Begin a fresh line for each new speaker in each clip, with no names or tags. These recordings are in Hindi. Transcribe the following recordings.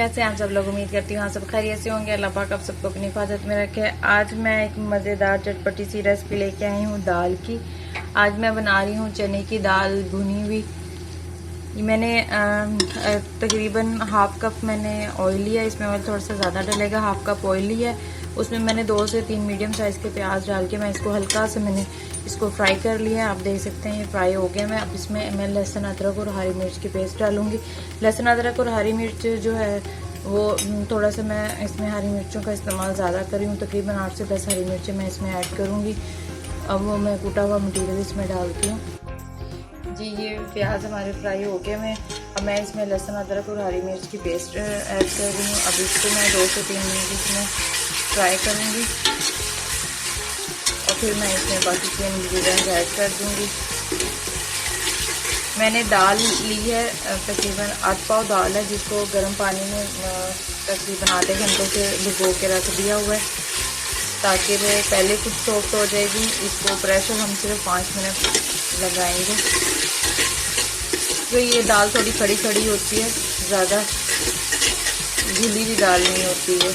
कैसे हैं आप सब लोग। उम्मीद करती हूँ आप सब खैरियत से होंगे। अल्लाह पाक आप सबको अपनी हिफाजत में रखे। आज मैं एक मज़ेदार चटपटी सी रेसिपी लेके आई हूँ दाल की। आज मैं बना रही हूँ चने की दाल भुनी हुई। मैंने तकरीबन हाफ कप मैंने ऑयल लिया। इसमें ऑयल थोड़ा सा ज़्यादा डलेगा। हाफ कप ऑयल लिया है, उसमें मैंने 2 से 3 मीडियम साइज़ के प्याज डाल के मैं इसको हल्का से मैंने इसको फ्राई कर लिया है। आप देख सकते हैं ये फ्राई हो गया। मैं अब इसमें मैं लहसुन अदरक और हरी मिर्च की पेस्ट डालूंगी। लहसुन अदरक और हरी मिर्च जो है वो थोड़ा सा मैं इसमें हरी मिर्चों का इस्तेमाल ज़्यादा कर रही हूँ। तकरीबन 8 से 10 हरी मिर्चें मैं इसमें ऐड करूँगी। अब वो मैं कूटा हुआ मटीरियल इसमें डालती हूँ। जी ये प्याज हमारे फ्राई हो गए। अब मैं इसमें लहसुन अदरक और हरी मिर्च की पेस्ट ऐड कर रही हूँ। अब इसको मैं 2 से 3 मिनट इसमें फ्राई करूँगी और फिर मैं इसमें बाकी के इंग्रेडिएंट्स ऐड कर दूँगी। मैंने दाल ली है, तकरीबन 8 पाव दाल है, जिसको गर्म पानी में तकरीबन आधे घंटे से भिगो के रख दिया हुआ है ताकि वो पहले कुछ सॉफ्ट हो जाएगी। इसको प्रेशर हम सिर्फ 5 मिनट लगाएंगे। तो ये दाल थोड़ी खड़ी खड़ी होती है, ज़्यादा घुली हुई दाल नहीं होती है।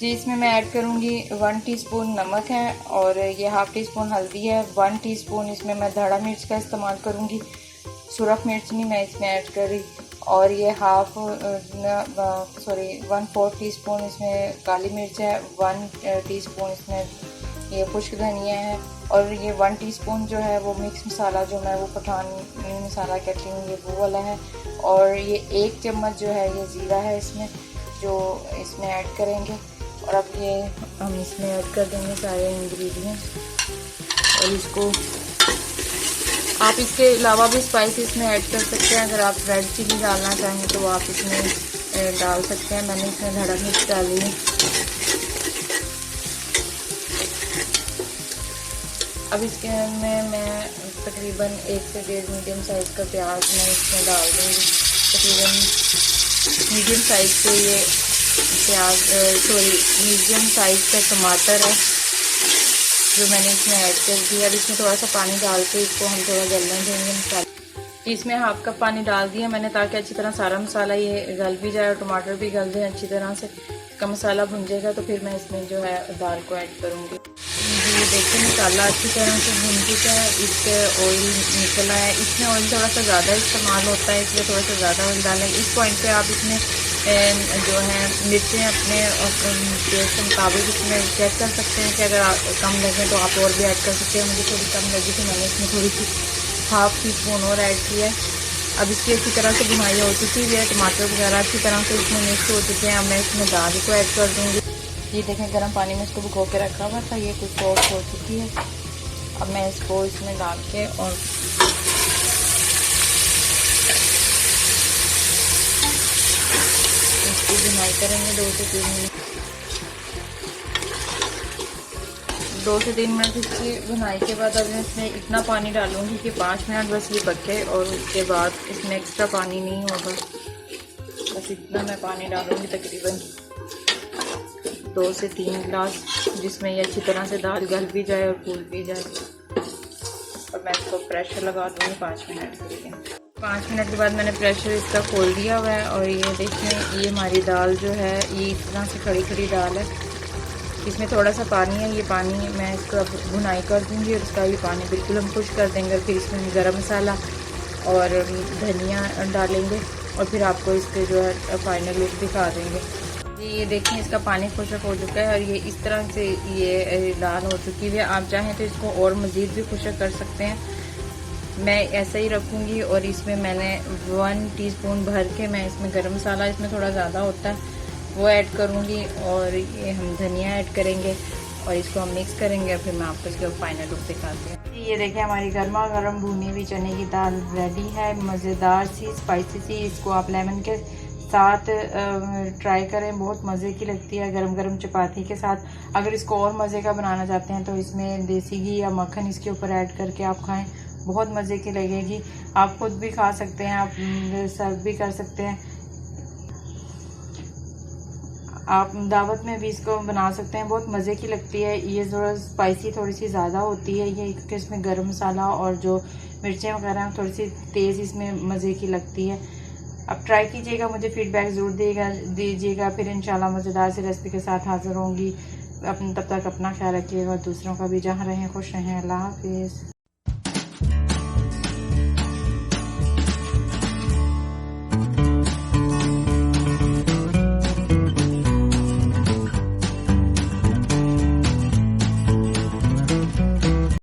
जी इसमें मैं ऐड करूँगी 1 टीस्पून नमक है और ये हाफ़ टी स्पून हल्दी है। 1 टीस्पून इसमें मैं धड़ा मिर्च का इस्तेमाल करूँगी, सुरख मिर्च नहीं मैं इसमें ऐड कर रही। और ये 1/4 टीस्पून इसमें काली मिर्च है। 1 टीस्पून इसमें ये खुश्क धनिया है और ये 1 टीस्पून जो है वो मिक्स मसाला जो मैं वो पठानी मसाला कहती हूँ ये वो वाला है। और ये 1 चम्मच जो है ये ज़ीरा है इसमें जो इसमें ऐड करेंगे। और अब ये हम इसमें ऐड कर देंगे सारे इंग्रेडिएंट्स और इसको आप इसके अलावा भी स्पाइस इसमें ऐड कर सकते हैं। अगर आप रेड चिली डालना चाहें तो आप इसमें डाल सकते हैं। मैंने इसमें धड़ा मिर्च डाली है। अब इसके में मैं तकरीबन 1 से 1.5 मीडियम साइज़ का प्याज मैं इसमें डाल दूँगी। तकरीबन मीडियम साइज़ के ये प्याज मीडियम साइज़ का टमाटर है जो मैंने इसमें ऐड कर दिया। अब इसमें थोड़ा सा पानी डाल के इसको हम थोड़ा गलने देंगे मसाला। इसमें हाफ कप पानी डाल दिया मैंने ताकि अच्छी तरह सारा मसाला ये गल भी जाए और टमाटर भी गल जाए अच्छी तरह से। इसका मसाला भुन जाएगा तो फिर मैं इसमें जो है दाल को ऐड करूँगी। ये देखिए मसाला अच्छी तरह से भुन चुका है, इसके ऑयल निकला है। इसमें ऑयल थोड़ा सा ज़्यादा इस्तेमाल होता है इसलिए थोड़ा सा ज़्यादा ऑयल डालें। इस पॉइंट पे आप इसमें जो है मिर्चें अपने टेस्ट के मुताबिक इसमें चेक कर सकते हैं कि अगर कम लगे तो आप और भी ऐड कर सकते हैं। मुझे थोड़ी कम लगी तो मैंने इसमें थोड़ी सी हाफ टी स्पून और ऐड किया है। अब इसकी अच्छी तरह से भुनाई हो चुकी है, टमाटर वगैरह अच्छी तरह से इसमें मिक्स हो चुके हैं। अब मैं इसमें दाल को ऐड कर दूँगी। ये देखें गर्म पानी में इसको भिगो के रखा हुआ था, ये कुछ सॉफ्ट हो चुकी है। अब मैं इसको इसमें डाल के और इसकी भुनाई करेंगे 2 से 3 मिनट। 2 से 3 मिनट इसकी भुनाई के बाद अब मैं इसमें इतना पानी डालूंगी कि 5 मिनट बस ये पके और उसके बाद इसमें एक्स्ट्रा पानी नहीं होगा। बस इतना मैं पानी डालूंगी तकरीबन 2 से 3 गिलास, जिसमें ये अच्छी तरह से दाल गल भी जाए और फूल भी जाए। और मैं इसको प्रेशर लगा दूँगी 5 मिनट के लिए। 5 मिनट के बाद मैंने प्रेशर इसका खोल दिया हुआ है और ये देखें ये हमारी दाल जो है ये इस तरह से खड़ी खड़ी दाल है। इसमें थोड़ा सा पानी है, ये पानी मैं इसको अब भुनाई कर दूँगी और इसका ये पानी बिल्कुल हम खुश कर देंगे। फिर इसमें गरम मसाला और धनिया डालेंगे और फिर आपको इसके जो है फाइनल लुक दिखा देंगे। ये देखिए इसका पानी खुशक हो चुका है और ये इस तरह से ये दाल हो चुकी है। आप चाहें तो इसको और मज़ीद भी खुशक कर सकते हैं। मैं ऐसा ही रखूँगी और इसमें मैंने 1 टीस्पून भर के मैं इसमें गरम मसाला, इसमें थोड़ा ज़्यादा होता है, वो ऐड करूँगी और ये हम धनिया ऐड करेंगे और इसको हम मिक्स करेंगे। फिर मैं आपको इसका फाइनल लुक दिखाती हूँ। ये देखिए हमारी गर्मा गर्म भुनी हुई चने की दाल रेडी है, मज़ेदार सी स्पाइसी सी। इसको आप लेमन के साथ ट्राई करें, बहुत मज़े की लगती है गरम गरम चपाती के साथ। अगर इसको और मज़े का बनाना चाहते हैं तो इसमें देसी घी या मक्खन इसके ऊपर ऐड करके आप खाएं, बहुत मज़े की लगेगी। आप खुद भी खा सकते हैं, आप सर्व भी कर सकते हैं, आप दावत में भी इसको बना सकते हैं, बहुत मज़े की लगती है। ये ज़रा स्पाइसी थोड़ी सी ज़्यादा होती है ये, क्योंकि इसमें गरम मसाला और जो मिर्चें वगैरह थोड़ी सी तेज़ इसमें मज़े की लगती है। अब ट्राई कीजिएगा, मुझे फ़ीडबैक ज़रूर दीजिएगा। फिर इंशाल्लाह मज़ेदार सी रेसिपी के साथ हाज़िर होंगी। तब तक अपना ख्याल रखिएगा और दूसरों का भी। जहाँ रहें खुश रहें। अल्लाह हाफिज़।